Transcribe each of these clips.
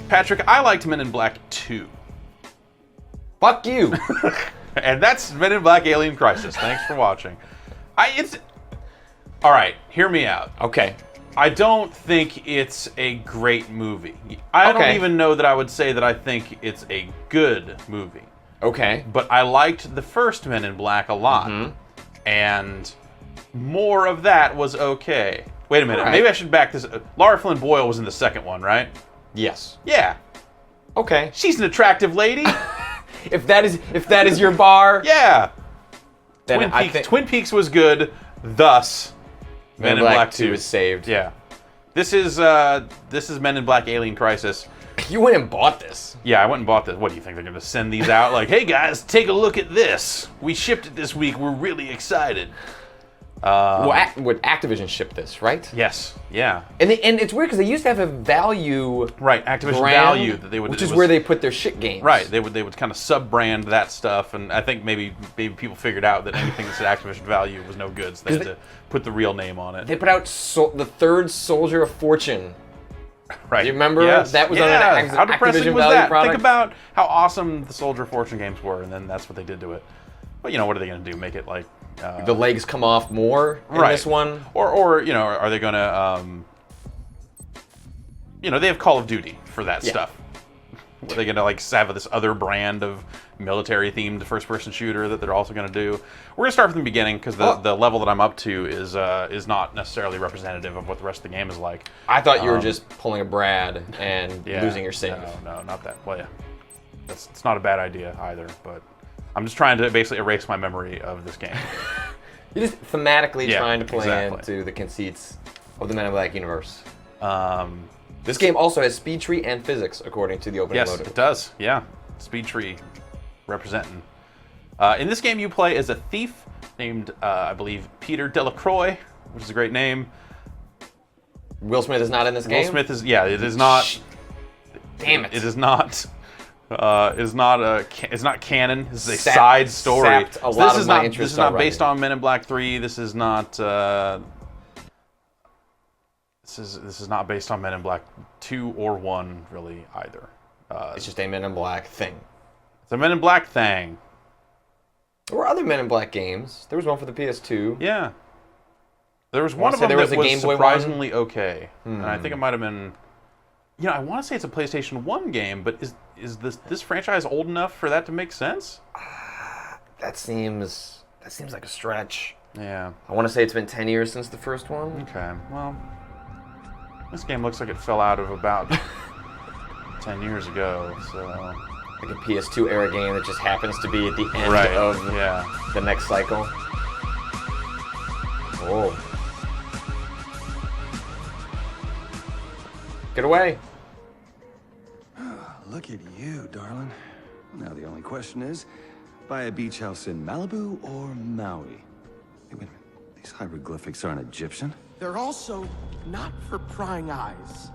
Patrick, I liked Men in Black 2. Fuck you. And that's Men in Black Alien Crisis. Thanks for watching. All right, hear me out. Okay. I don't think it's a great movie. I don't even know that I would say that I think it's a good movie. Okay. But I liked the first Men in Black a lot. And more of that was okay. Wait a minute. Right. Maybe I should back this. Laura Flynn Boyle was in the second one, right? Yes. Yeah. Okay. She's an attractive lady. If that is your bar, Yeah. then Twin Peaks was good. Thus, Men in Black 2 is saved. Yeah. This is Men in Black Alien Crisis. You went and bought this. Yeah, I went and bought this. What do you think? They're going to send these out? Like, hey guys, take a look at this. We shipped it this week. We're really excited. Would Activision ship this, right? Yes. Yeah. And it's weird because they used to have a value Right. Activision brand, Value that they would, which is where they put their shit games. Right. They would kind of sub-brand that stuff, and I think maybe people figured out that anything that said Activision Value was no good, so they had to put the real name on it. They put out the third Soldier of Fortune. Right. Do you remember? Yes. That was on an How depressing Activision was Value that? product. Think about how awesome the Soldier of Fortune games were, and then that's what they did to it. But what are they going to do? Make it like the legs come off more in this one, or are they going to they have Call of Duty for that stuff. Are they going to have this other brand of military-themed first-person shooter that they're also going to do? We're going to start from the beginning because the level that I'm up to is not necessarily representative of what the rest of the game is like. I thought you were just pulling a Brad and losing your save. No, not that. Well, yeah, it's not a bad idea either, but I'm just trying to basically erase my memory of this game. You're just thematically trying to play exactly. into the conceits of the Men in Black universe. This game also has speed tree and physics, according to the opening Yes, loader. it does. Yeah, Speed Tree representing. In this game, you play as a thief named, I believe, Peter Delacroix, which is a great name. Will Smith is not in this game? Will Smith is, it is not. Damn it. It is not. It's not canon. This is a side story. This is not based on Men in Black 3. This is not. This is not based on Men in Black 2 or 1 really either. It's just a Men in Black thing. It's a Men in Black thing. There were other Men in Black games. There was one for the PS2. Yeah. There was one of them that was surprisingly okay. And I think it might have been... I want to say it's a PlayStation 1 game, but is this franchise old enough for that to make sense? That seems like a stretch. Yeah. I want to say it's been 10 years since the first one. Okay, well... This game looks like it fell out of about 10 years ago, so... Like a PS2 era game that just happens to be at the end of the next cycle. Oh. Get away. Look at you, darling. Now the only question is, buy a beach house in Malibu or Maui? Hey, wait a minute. These hieroglyphics aren't Egyptian. They're also not for prying eyes.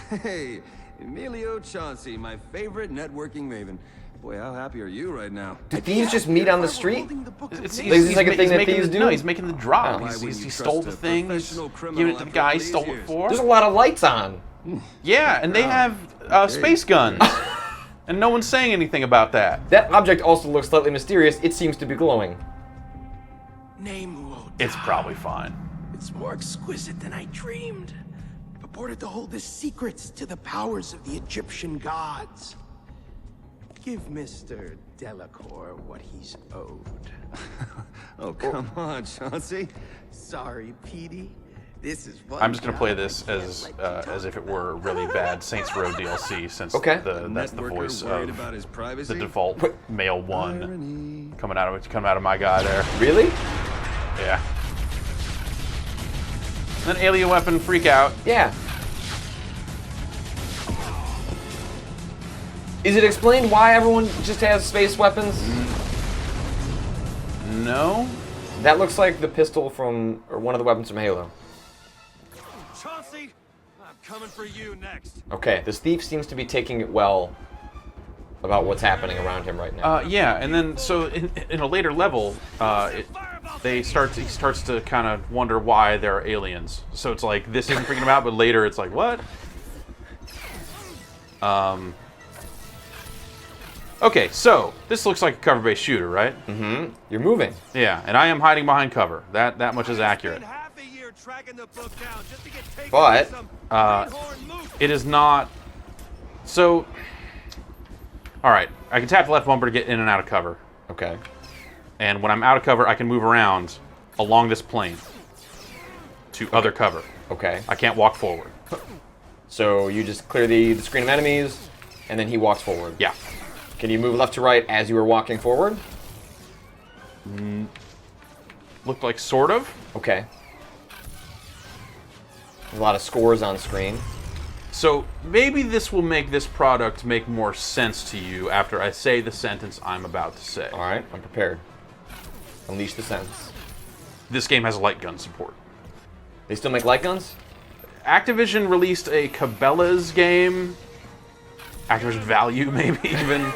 Hey, Emilio Chauncey, my favorite networking maven. Boy, how happy are you right now? Do thieves just meet on the street? Is this like a thing that thieves do? No, he's making the drop. Oh. He stole the thing. He's giving it to the guy he stole it for. There's a lot of lights on. Yeah, and they have space guns. And no one's saying anything about that. That object also looks slightly mysterious. It seems to be glowing. It's probably fine. It's more exquisite than I dreamed. Purported to hold the secrets to the powers of the Egyptian gods. Give Mr. Delacour what he's owed. Oh, come on, Chauncey. Sorry, Petey. This is what I'm just gonna play this as if it were really bad Saints Row DLC, since that's the voice of the default male one coming out of my guy there. Really? Yeah. And then alien weapon freak out. Yeah. Is it explained why everyone just has space weapons? No. That looks like the pistol from, or one of the weapons from Halo. Chauncey, I'm coming for you next. Okay, this thief seems to be taking it well about what's happening around him right now. Yeah, and then so in a later level, he starts to kind of wonder why there are aliens. So it's like this isn't freaking him out, but later it's like what? Okay, so this looks like a cover-based shooter, right? Mm-hmm. You're moving. Yeah, and I am hiding behind cover. That much is accurate. But it is not. So, all right, I can tap the left bumper to get in and out of cover. Okay. And when I'm out of cover, I can move around along this plane to other cover. Okay. I can't walk forward. So you just clear the screen of enemies, and then he walks forward. Yeah. Can you move left to right as you were walking forward? Looked like sort of. Okay. There's a lot of scores on screen. So maybe this will make this product make more sense to you after I say the sentence I'm about to say. All right, I'm prepared. Unleash the sentence. This game has light gun support. They still make light guns? Activision released a Cabela's game, Activision Value maybe even,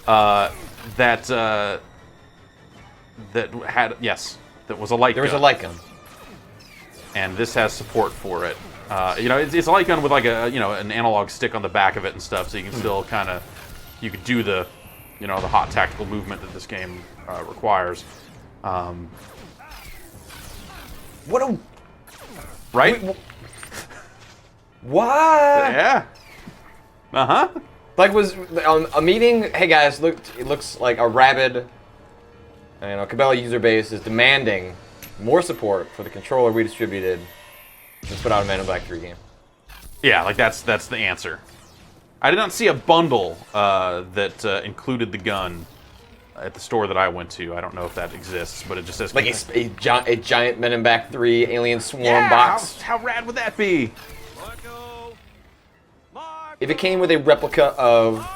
that had, yes, that was a light gun. There was a light gun. And this has support for it. It's a light gun with like an analog stick on the back of it and stuff, so you can still kind of, you could do the, the hot tactical movement that this game requires. What a... Right? What? Yeah. Uh-huh. Like, was a meeting, hey guys, it looks like a rabid, Cabela user base is demanding more support for the controller we distributed. Let's put out a Men in Black 3 game. Yeah, like that's the answer. I did not see a bundle that included the gun at the store that I went to. I don't know if that exists, but it just says... Like a giant Men in Black 3 Alien Swarm box. How rad would that be? If it came with a replica of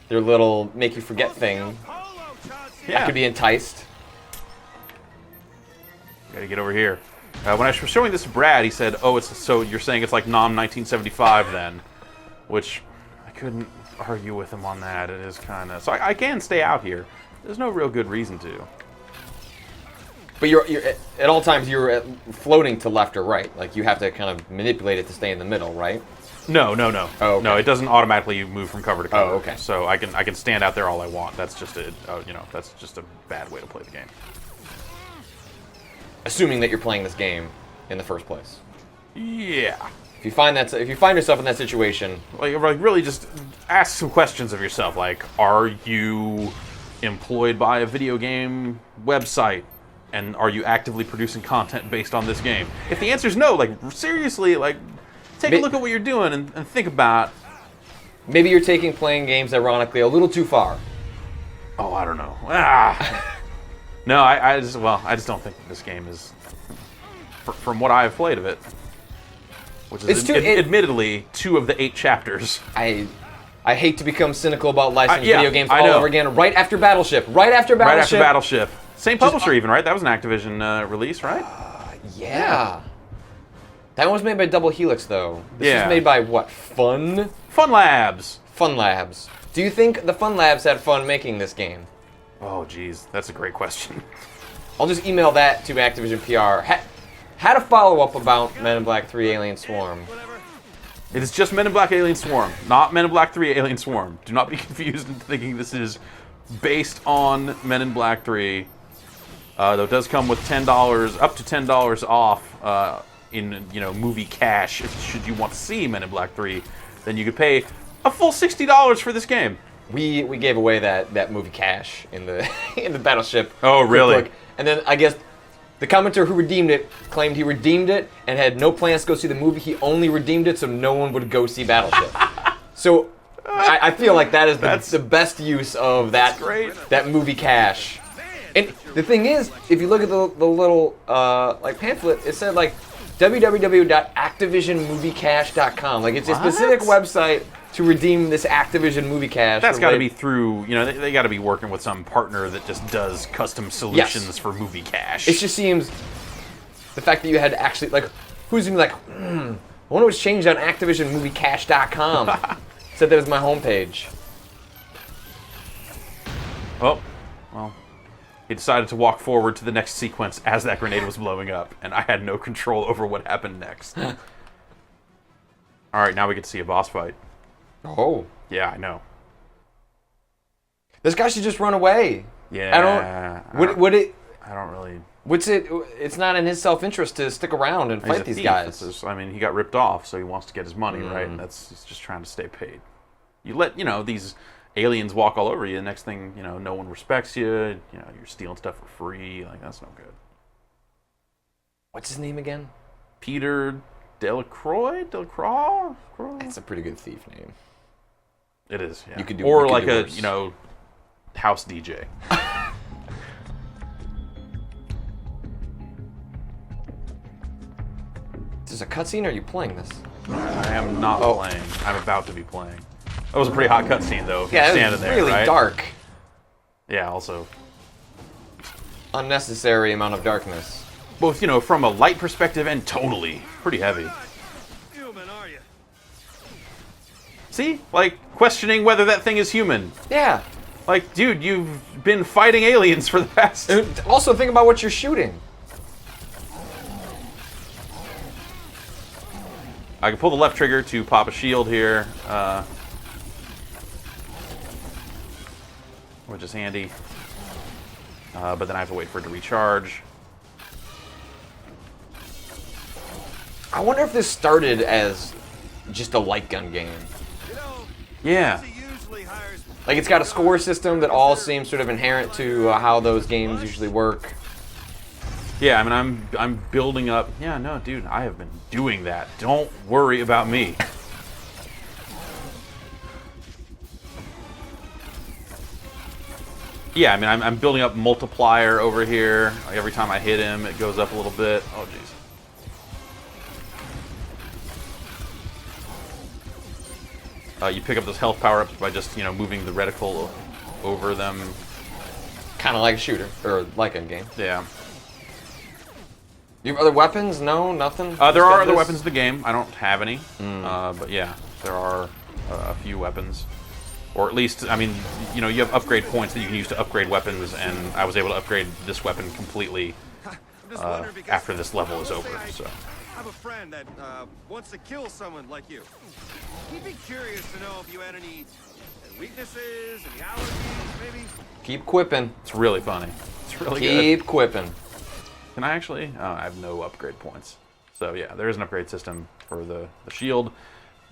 their little make you forget thing, I could be enticed. Gotta get over here. When I was showing this to Brad, he said, "Oh, so you're saying it's like Nom 1975 then?" Which I couldn't argue with him on that. It is kind of so I can stay out here. There's no real good reason to. But you're at all times you're floating to left or right. Like you have to kind of manipulate it to stay in the middle, right? No. Oh, okay. No, it doesn't automatically move from cover to cover. Oh, okay. So I can stand out there all I want. That's just that's just a bad way to play the game. Assuming that you're playing this game in the first place. Yeah. If you find yourself in that situation, like really just ask some questions of yourself. Like, are you employed by a video game website? And are you actively producing content based on this game? If the answer is no, like seriously, like take a look at what you're doing and think about. Maybe you're taking playing games, ironically, a little too far. Oh, I don't know. No, I just don't think this game is, from what I've played of it, which is admittedly 2 of the 8 chapters. I hate to become cynical about licensed video games all over again. Right after Battleship. Same publisher even, right? That was an Activision release, right? Yeah. That one was made by Double Helix, though. This was made by what? Fun Labs. Fun Labs. Do you think the Fun Labs had fun making this game? Oh, geez. That's a great question. I'll just email that to Activision PR. Had a follow-up about Men in Black 3 Alien Swarm. It is just Men in Black Alien Swarm, not Men in Black 3 Alien Swarm. Do not be confused into thinking this is based on Men in Black 3. Though it does come with $10, up to $10 off in movie cash. Should you want to see Men in Black 3, then you could pay a full $60 for this game. We gave away that movie cash in the in the Battleship. Oh, really? Book. And then I guess the commenter who redeemed it claimed he redeemed it and had no plans to go see the movie. He only redeemed it so no one would go see Battleship. So I feel like that is the best use of that movie cash. And the thing is, if you look at the little like pamphlet, it said like www.activisionmoviecash.com. Like it's a specific website to redeem this Activision movie cash. That's got to be through, they got to be working with some partner that just does custom solutions for movie cash. It just seems the fact that you had to actually, like, who's going to be like, I wonder what's changed on ActivisionMovieCash.com. Said that was my homepage. Oh, well, he decided to walk forward to the next sequence as that grenade was blowing up, and I had no control over what happened next. All right, now we get to see a boss fight. Oh. Yeah, I know. This guy should just run away. Yeah. I don't really... It's not in his self-interest to stick around and fight these thief. guys. I mean, he got ripped off, so he wants to get his money, right? And he's just trying to stay paid. You let, these aliens walk all over you, the next thing, no one respects you, you're stealing stuff for free, like, that's no good. What's his name again? Peter Delacroix? Delacroix? That's a pretty good thief name. It is, yeah. You could do worse. House DJ. Is this a cutscene or are you playing this? I am not playing. I'm about to be playing. That was a pretty hot cutscene, though. If Yeah, you're it standing was there, really right? dark. Yeah, also. Unnecessary amount of darkness. Both, from a light perspective and tonally. Pretty heavy. Human, are you? See? Like, questioning whether that thing is human. Yeah. Like, dude, you've been fighting aliens for the past... Also, think about what you're shooting. I can pull the left trigger to pop a shield here, which is handy. But then I have to wait for it to recharge. I wonder if this started as just a light gun game. Yeah. Like, it's got a score system that all seems sort of inherent to how those games usually work. Yeah, I mean, I'm building up... Yeah, no, dude, I have been doing that. Don't worry about me. Yeah, I mean, I'm building up multiplier over here. Like, every time I hit him, it goes up a little bit. Oh, jeez. You pick up those health power-ups by just, moving the reticle over them. Kind of like a shooter, or like a game. Yeah. You have other weapons? No, nothing? There are other weapons in the game. I don't have any. But yeah, there are a few weapons. Or at least, I mean, you have upgrade points that you can use to upgrade weapons, and I was able to upgrade this weapon completely after this level is over. So. I have a friend that wants to kill someone like you. He'd be curious to know if you had any weaknesses, any allergies, maybe. Keep quipping. It's really funny. It's really good. Keep quipping. Can I actually? Oh, I have no upgrade points. So yeah, there is an upgrade system for the shield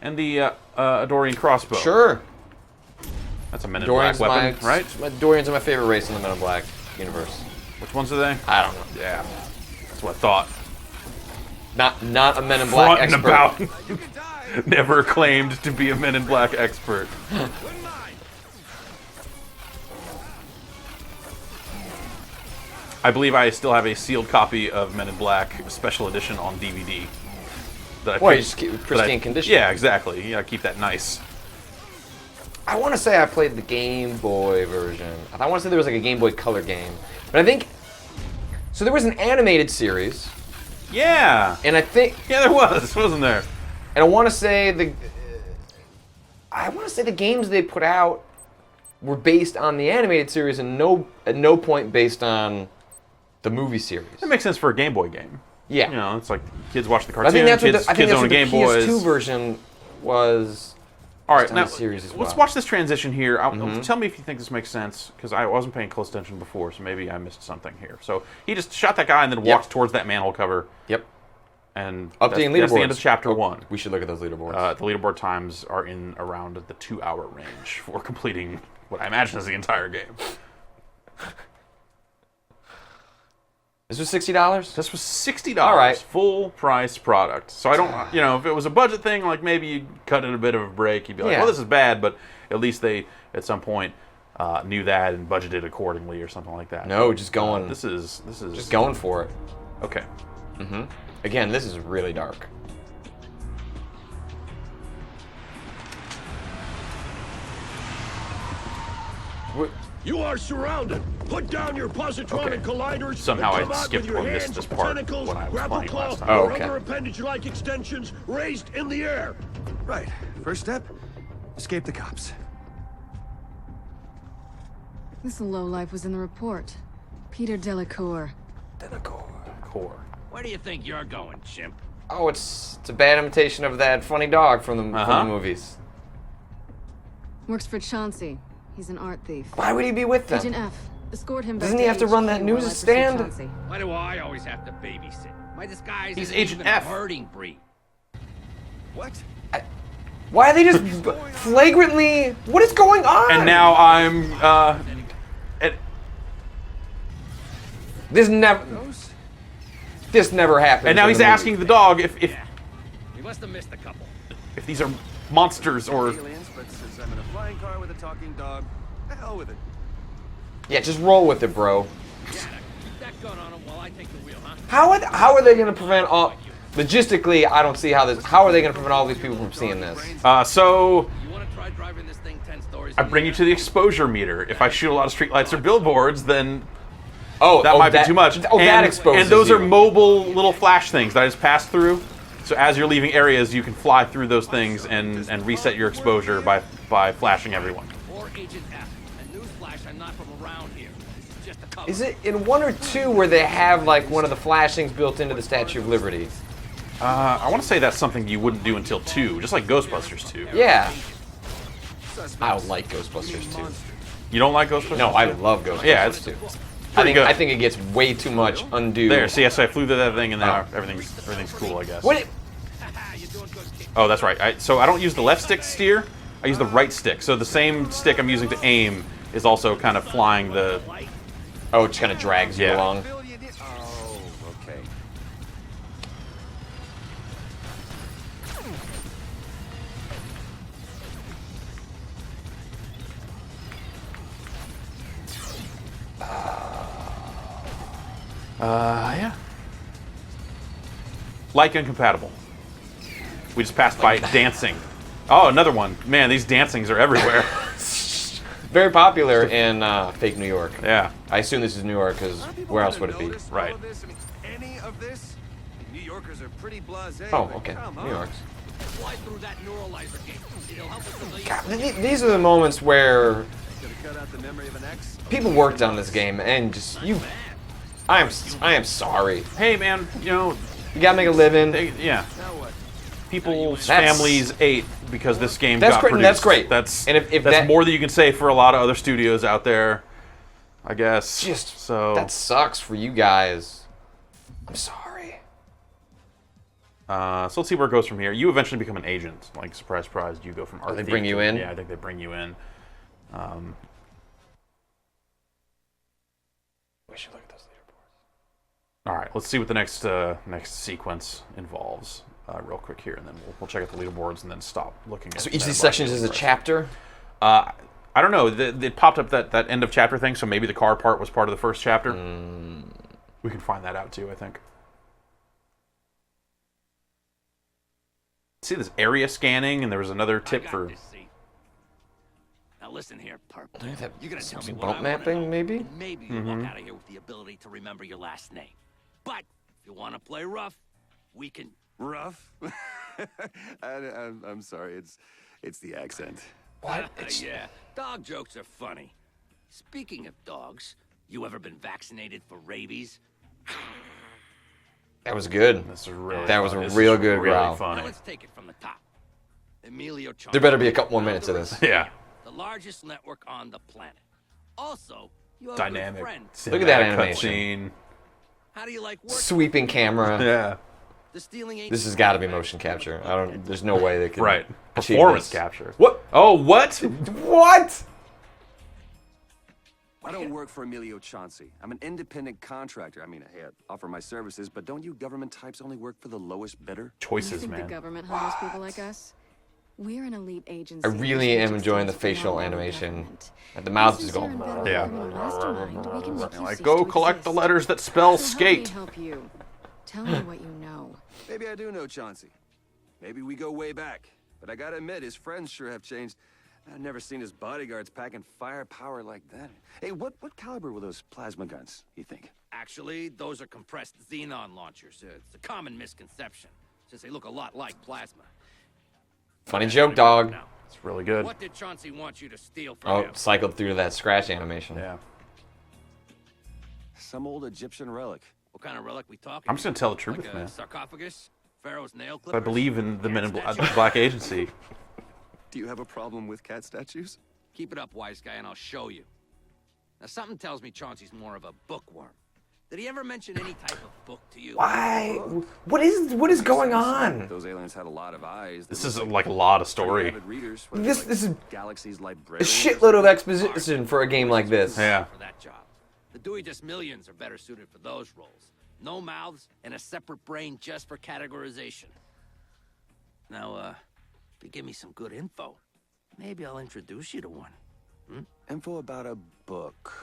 and the Dorian crossbow. Sure. That's a Men in Black weapon, right? Dorians are my favorite race in the Men in Black universe. Which ones are they? I don't know. Yeah, that's what I thought. Not a Men in Black expert. About. Never claimed to be a Men in Black expert. I believe I still have a sealed copy of Men in Black Special Edition on DVD. Well, you just keep it pristine condition. Yeah, exactly. You gotta keep that nice. I want to say I played the Game Boy version. I want to say there was like a Game Boy Color game. But I think... So there was an animated series. Yeah. And I think... Yeah, there was, wasn't there? And I want to say the games they put out were based on the animated series and at no point based on the movie series. That makes sense for a Game Boy game. Yeah. It's like kids watch the But cartoon, I think that's kids own what the Game Boys. PS2 version was. All right, now series as let's well. watch this transition here. Tell me if you think this makes sense, because I wasn't paying close attention before, so maybe I missed something here. So he just shot that guy and then walked towards that manhole cover. Yep. And Updating leaderboards. that's the end of chapter 1. We should look at those leaderboards. The leaderboard times are in around the 2-hour range for completing what I imagine is the entire game. This was $60? This was $60. All right. Full price product. So I don't, if it was a budget thing, like maybe you'd cut it a bit of a break. You'd be like, well, this is bad, but at least they, at some point, knew that and budgeted accordingly or something like that. No, just going. This is just going for it. Okay. Again, this is really dark. You are surrounded. Put down your positron colliders. Somehow and come I out skipped with your or missed hands, this part tentacles, when I was grapple playing claw, last time. or other appendage-like extensions raised in the air. Right. First step, escape the cops. This lowlife was in the report. Peter Delacour. Core. Where do you think you're going, chimp? Oh, it's a bad imitation of that funny dog from the movies. Works for Chauncey. He's an art thief. Why would he be with them? Agent F. Escort him back Doesn't to he have to run that HQ while I news pursue stand? Chauncey. Why do I always have to babysit? My disguise He's isn't Agent even F. a herding breed. What? Why are they just flagrantly? What is going on? And now I'm This never happened. and now he's asking the dog if We must have missed a couple. these are monsters or Aliens, but since I'm in a flying car with a talking dog, the hell with it. Yeah, just roll with it, bro. Yeah, now keep that gun on him while I take the wheel, huh? How are they going to prevent all? Logistically, I don't see how this. How are they going to prevent all these people from seeing this? so You want to try driving this thing 10 stories? I bring you to the exposure meter. If I shoot a lot of streetlights or billboards, then Oh, that might be too much. Oh, that and, exposes and those you. are mobile little flash things that I just pass through. So as you're leaving areas, you can fly through those things and reset your exposure by flashing everyone. Or Agent F. And newsflash, I'm not from around here. This is just a cover. Is it in 1 or 2 where they have like one of the flashings built into the Statue of Liberty? I want to say that's something you wouldn't do until 2, just like Ghostbusters 2. Yeah. I don't like Ghostbusters 2. You don't like Ghostbusters? No, I 2? love Ghostbusters Yeah, it's 2. pretty good. I think it gets way too much undue. There, see, so I flew through that thing, and now everything's cool, I guess. What? You're doing good, kid. Oh, that's right. So I don't use the left stick to steer. I use the right stick. So the same stick I'm using to aim is also kind of flying the. Oh, it just kind of drags you Yeah. along. Oh, okay. Yeah. Like incompatible. We just passed by dancing. Oh, another one. Man, these dancings are everywhere. Very popular in fake New York. Yeah. I assume this is New York, because where else would it be? Right. Any of this? New Yorkers are pretty blasé. Oh, but okay. come New on. York's. Fly through that neuralizer gate. It'll help us to leave. God, these are the moments where Gonna cut out the memory of an ex. people worked on this game and just you. I am sorry. Hey, man, You gotta make a living. yeah. Now what? People's That's- families ate because this game That's got great- produced. that's great. That's And if that's that- more than you can say for a lot of other studios out there, I guess. Just so that sucks for you guys. I'm sorry. So let's see where it goes from here. You eventually become an agent. Like, surprise, surprise, you go from art they thief bring to- you in? Yeah, I think they bring you in. We should look at those leaderboards. All right, let's see what the next sequence involves real quick here, and then we'll check out the leaderboards and then stop looking at So each of these that sections is a progress. chapter. I don't know. It popped up that end of chapter thing, so maybe the car part was part of the first chapter. We can find that out too, I think. See this area scanning, and there was another I tip got for. this, see? Now listen here, Purple. Do you have You're gonna tell me some what bump I wanna mapping, know, maybe? and maybe you walk out of here with the ability to remember your last name. But if you want to play rough, we can. Rough? I'm sorry. It's the accent. What? Yeah, dog jokes are funny. Speaking of dogs, you ever been vaccinated for rabies? That was good. This is really. That was fun. a This real is good really growl. Now funny. let's take it from the top. Emilio Charles. There better be a couple more minutes of this. Yeah. The largest network on the planet. Also, you have Dynamic. a good friend. Look at that cinematic animation. cutscene. How do you like work? Sweeping camera. Yeah. The stealing ain't This has got to be motion capture. I don't. There's no way they can. Right. achieve Performance this. capture. What? Oh, what? What? I don't work for Emilio Chauncey. I'm an independent contractor. I mean, hey, I offer my services, but don't you government types only work for the lowest bidder? You Choices, think the man. government hires people like us? We're an elite agency. I really am which enjoying the extends facial beyond animation. government. The mouth Since is you're going. embedded Yeah. in a mastermind, we can make you Like, cease go to collect the exist. letters that spell So help me skate. help you. Tell me what you know. Maybe I do know Chauncey. Maybe we go way back. But I gotta admit, his friends sure have changed. I've never seen his bodyguards packing firepower like that. Hey, what caliber were those plasma guns, you think? Actually, those are compressed xenon launchers. It's a common misconception, since they look a lot like plasma. Funny joke, dog. Now, It's really good. what did Chauncey want you to steal from Oh, him? cycled through to that scratch animation. Yeah. Some old Egyptian relic. What kind of relic we talking? I'm just gonna tell the truth, like a man. sarcophagus? Pharaoh's nail I clippers? believe in the Men in Cat statue? Black Agency. Do you have a problem with cat statues? Keep it up, wise guy, and I'll show you. Now, something tells me Chauncey's more of a bookworm. Did he ever mention any type of book to you? Why? What is going on? Those aliens had a lot of eyes. This is like a lot of story. This is Galaxy's a librarian. shitload of exposition for a game like this. Yeah. For that job. The Dewey Just Millions are better suited for those roles. No mouths and a separate brain just for categorization. Now, if you give me some good info, maybe I'll introduce you to one. Info about a book.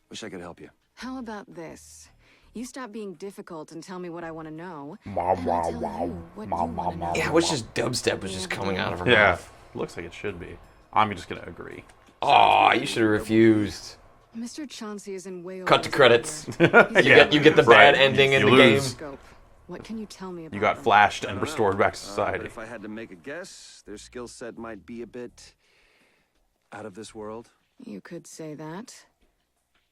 Wish I could help you. How about this? You stop being difficult and tell me what I want to know. Wow, and I'll wow, tell you wow. what Wow, you wow, wanna know. wow. Yeah, I wish just dubstep was just coming out of her Yeah. mouth. Looks like it should be. I'm just gonna agree. Oh, you should have refused. Mr. Chauncey is in way over Cut to his credits. head here. You get the Right. bad ending in You the lose. game. Scope. What can you tell me about You got them? flashed I and don't know. restored back to But society. if I had to make a guess, their skill set might be a bit out of this world. You could say that.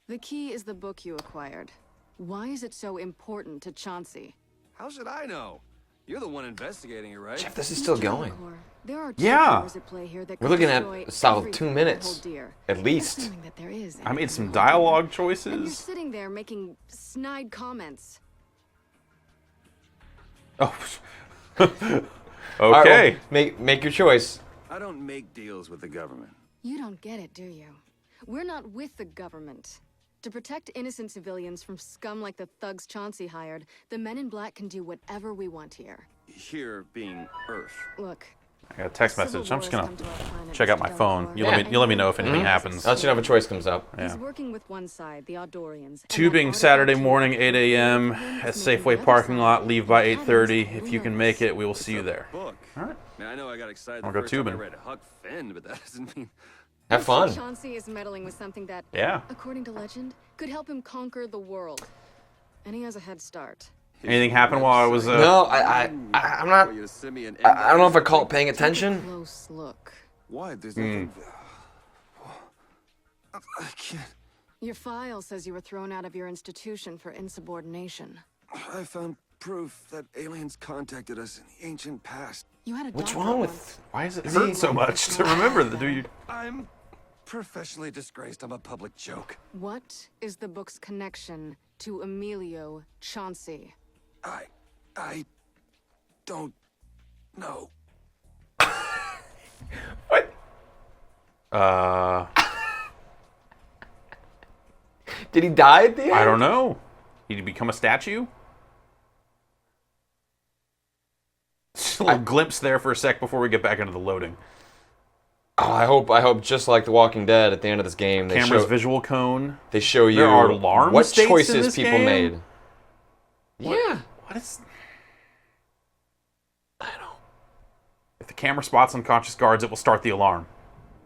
The key is the book you acquired. Why is it so important to Chauncey? How should I know? You're the one investigating it, right? Jeff, this is still Mr. going. Delacour, there are Yeah. powers at play here that We're could looking at destroy a solid everything 2 that minutes. hold dear. At least. Assuming that there is I made anything some that hold dear. dialogue And you're choices. sitting there making snide comments. Oh. All right, Okay. well, make your choice. I don't make deals with the government. You don't get it, do you? We're not with the government. To protect innocent civilians from scum like the thugs Chauncey hired, the men in black can do whatever we want here. Here being Earth. Look, I got a text civil message. I'm just wars gonna come to our planet, check out Mr. my phone. Delacour. You let me know if anything happens. I'll let you know if a choice comes up. Yeah. He's working with one side, the Audorians. and Tubing that Saturday artifact morning, is 8 a.m. making at the Safeway other parking side lot. Leave by and 8:30. Adam's If you can nervous. make it, we will see you there. Book. All right. Man, I know I got excited I'll the go first time I tubing. read Huck Finn, but that doesn't mean... Have Mr. fun. Chauncey is meddling with something that, Yeah. according to legend, could help him conquer the world. And he has a head start. Anything happened while I was? No, I'm not. Want you to send me an I don't know if I call it paying attention. Close look. Why? There's nothing... I can't... Your file says you were thrown out of your institution for insubordination. I found proof that aliens contacted us in the ancient past. You had a What's doctor wrong once. with? Why does it Is hurt he- so much to remember that? Do you? I'm professionally disgraced. I'm a public joke. What is the book's connection to Emilio Chauncey? I don't know. What? Did he die at the end? I don't know. Did he become a statue? Just a little glimpse there for a sec before we get back into the loading. Oh, I hope just like The Walking Dead at the end of this game, they Camera's show, visual cone. they show you There are alarm what states in choices this people game? made. Yeah. What is? I don't know. If the camera spots unconscious guards, it will start the alarm.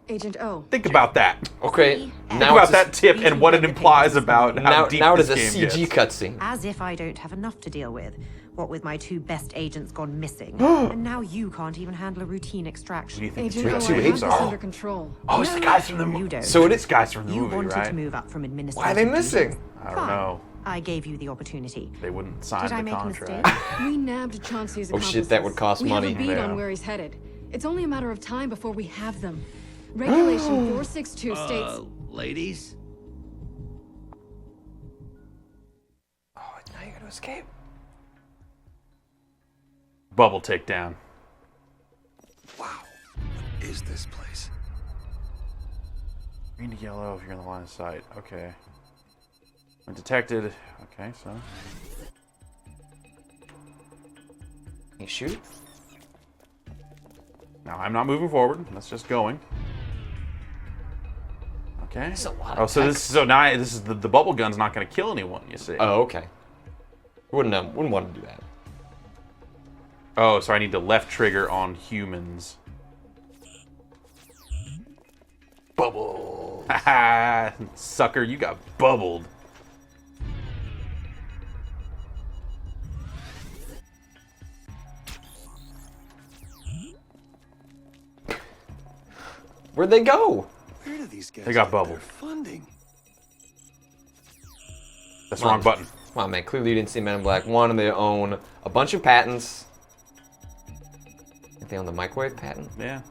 Agent O. Think about that. Okay. Think Now about it's that tip and what it implies about how now, deep now it this is a game CG gets. cutscene. As if I don't have enough to deal with. What with my two best agents gone missing. And now you can't even handle a routine What do extraction. you think? Agent the O, two I have apes this are? under control. Oh, it's the guys from the You movie. don't. So it It's is. guys from the You movie, wanted right? to move up from administrative Why are they duties. missing? I don't Fine. know. I gave you the opportunity. They wouldn't sign Did I the make a contract. mistake? We nabbed Chauncey's Oh, shit, that would cost we money. have a beat Yeah. on where he's headed. It's only a matter of time before we have them. Regulation 462 states... Ladies? Oh, now you're gonna escape. Bubble takedown. Wow. What is this place? Green to yellow if you're in the line of sight. Okay. When detected. Okay, so. Can you shoot? Now I'm not moving forward. That's just going. Okay. That's a lot of Oh, so text. now this is the bubble gun's not going to kill anyone. You see? Oh, okay. Wouldn't want to do that. Oh, so I need to left trigger on humans. Bubble. Haha, sucker, you got bubbled. Where'd they go? Where do these guys They got get bubbled. their funding? That's the wrong button. Come on, man. Clearly you didn't see Men in Black 1 and they own a bunch of patents. I think they own the microwave patent. Yeah.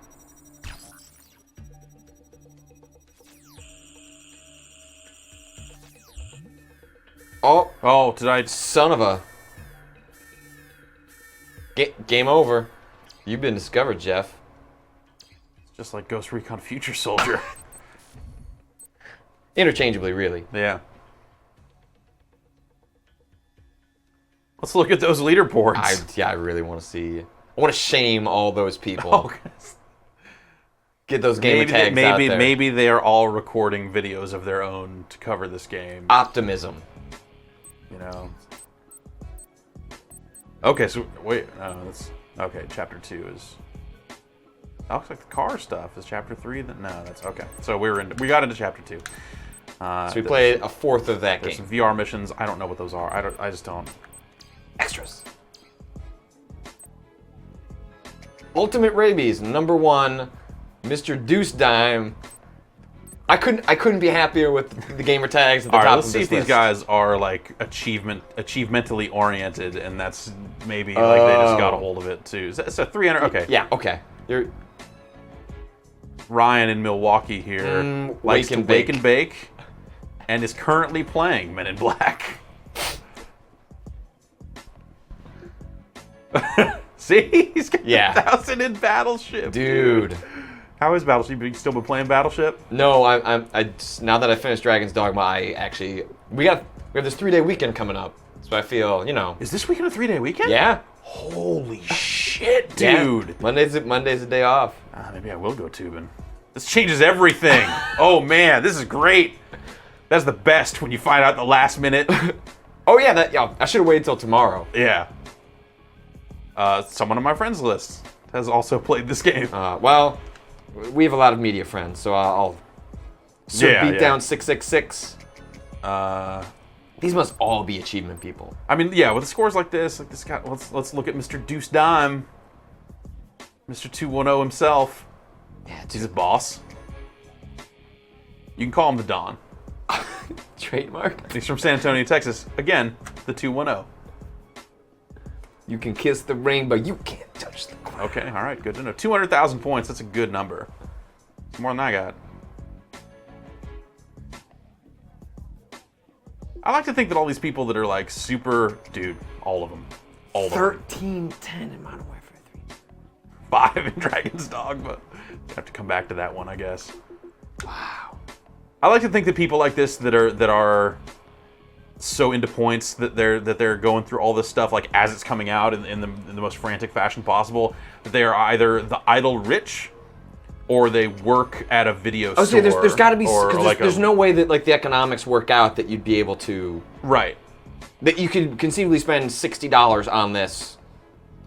Oh, did I? son of a... Game over. You've been discovered, Jeff. Just like Ghost Recon Future Soldier. Interchangeably, really. Yeah. Let's look at those leaderboards. I really want to see. I want to shame all those people. Oh, get those gamer tags out there. Maybe they are all recording videos of their own to cover this game. Optimism. You know. Okay, so wait. That's okay. Chapter 2 is. That looks like the car stuff. Is Chapter 3? No, that's okay. So we got into Chapter 2. So we played a fourth of that there's game. some VR missions. I don't know what those are. I just don't. Extras. Ultimate Rabies, number 1, Mr. Deuce Dime. I couldn't be happier with the gamer tags at the All right, top let's of see this if these list. guys are like achievementally oriented, and that's maybe like they just got a hold of it too. So 300. Okay. Yeah. Okay. You're Ryan in Milwaukee here likes to wake and bake, and is currently playing Men in Black. See, he's got 1,000 in Battleship, dude. How is Battleship? You still been playing Battleship? No, I now that I finished Dragon's Dogma, we have this 3-day weekend coming up, so I feel, you know. Is this weekend a 3-day weekend? Yeah. Holy shit, dude! Yeah. Monday's a day off. Maybe I will go tubing. This changes everything. Oh man, this is great. That's the best when you find out the last minute. Oh yeah, I should have waited till tomorrow. Yeah. Someone on my friends list has also played this game. Well, we have a lot of media friends, so I'll beat down 666. These must all be achievement people. I mean, yeah, with scores like this guy. Let's look at Mr. Deuce Dime, Mr. 210 himself. Yeah, he's a boss. You can call him the Don. Trademark. He's from San Antonio, Texas. Again, the 210. You can kiss the ring, but you can't touch the ground. Okay, all right, good to know. 200,000 points. That's a good number. It's more than I got. I like to think that all these people that are like super, dude, all of them. 1310 in Modern Warfare 3. 5 in Dragon's Dogma. Have to come back to that one, I guess. Wow. I like to think that people like this that are so into points that they're going through all this stuff like as it's coming out in the most frantic fashion possible, that they are either the idle rich or they work at a video store. Oh, there's got to be, because like there's no way that like the economics work out that you'd be able to. Right. That you could conceivably spend $60 on this,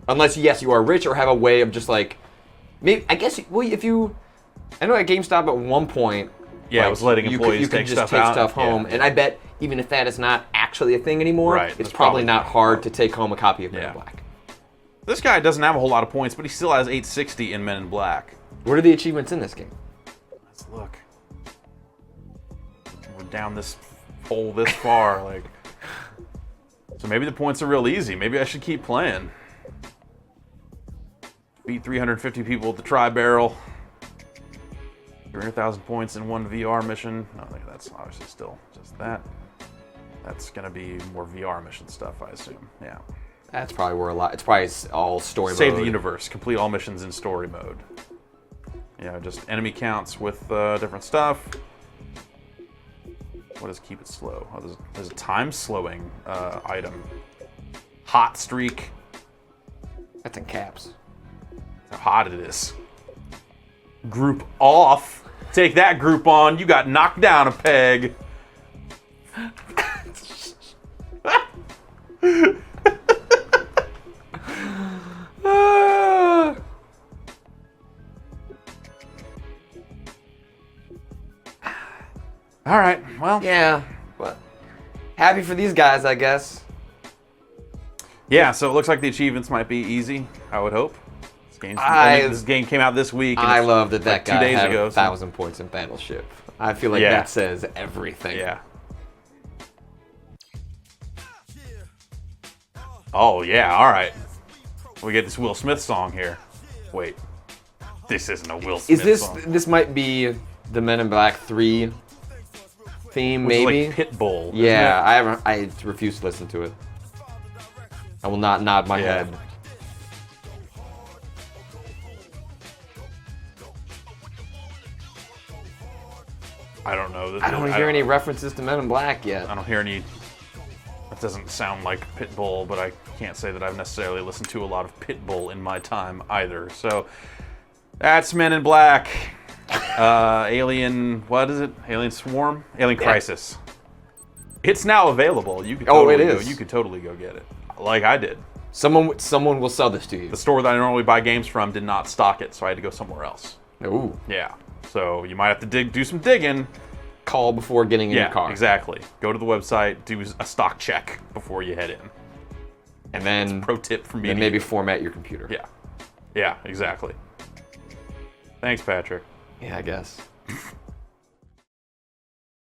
unless yes you are rich or have a way of just like, maybe I guess if you, I know at GameStop at one point. Yeah, I was letting employees take just stuff out. Stuff home, and I bet even if that is not actually a thing anymore, it's probably not hard to take home a copy of Men in Black. This guy doesn't have a whole lot of points, but he still has 860 in Men in Black. What are the achievements in this game? Let's look. We're down this hole this far, like. So maybe the points are real easy. Maybe I should keep playing. Beat 350 people with the tri-barrel. 300,000 points in one VR mission. No, that's obviously still just that. That's gonna be more VR mission stuff, I assume. Yeah. That's probably where it's probably all story mode. Save the universe. Complete all missions in story mode. Yeah, just enemy counts with different stuff. What does keep it slow? Oh, there's a time slowing item. Hot streak. That's in caps. That's how hot it is. Group off. Take that, group on. You got knocked down a peg. All right, well. Yeah, but happy for these guys, I guess. Yeah, so it looks like the achievements might be easy, I would hope. This game came out this week. And I love that like guy 2 days had ago, 1,000 points in Battleship. I feel like that says everything. Yeah. Oh, yeah, all right. We get this Will Smith song here. Wait. This isn't a Will Smith song. This might be the Men in Black 3 theme, Which is maybe. like Pitbull. isn't Yeah, it? I refuse to listen to it. I will not nod my Yeah. head. I don't know. I don't hear any references to Men in Black yet. I don't hear any. That doesn't sound like Pitbull, but I can't say that I've necessarily listened to a lot of Pitbull in my time either. So that's Men in Black. Alien, what is it? Alien Swarm? Alien Crisis. It's now available. You could totally it is. You could totally go get it, like I did. Someone will sell this to you. The store that I normally buy games from did not stock it, so I had to go somewhere else. Ooh. Yeah. So you might have to do some digging. Call before getting in your car. Exactly. Go to the website, do a stock check before you head in. And then Pro tip from me. Then maybe format your computer. Yeah. Yeah, exactly. Thanks, Patrick. Yeah, I guess.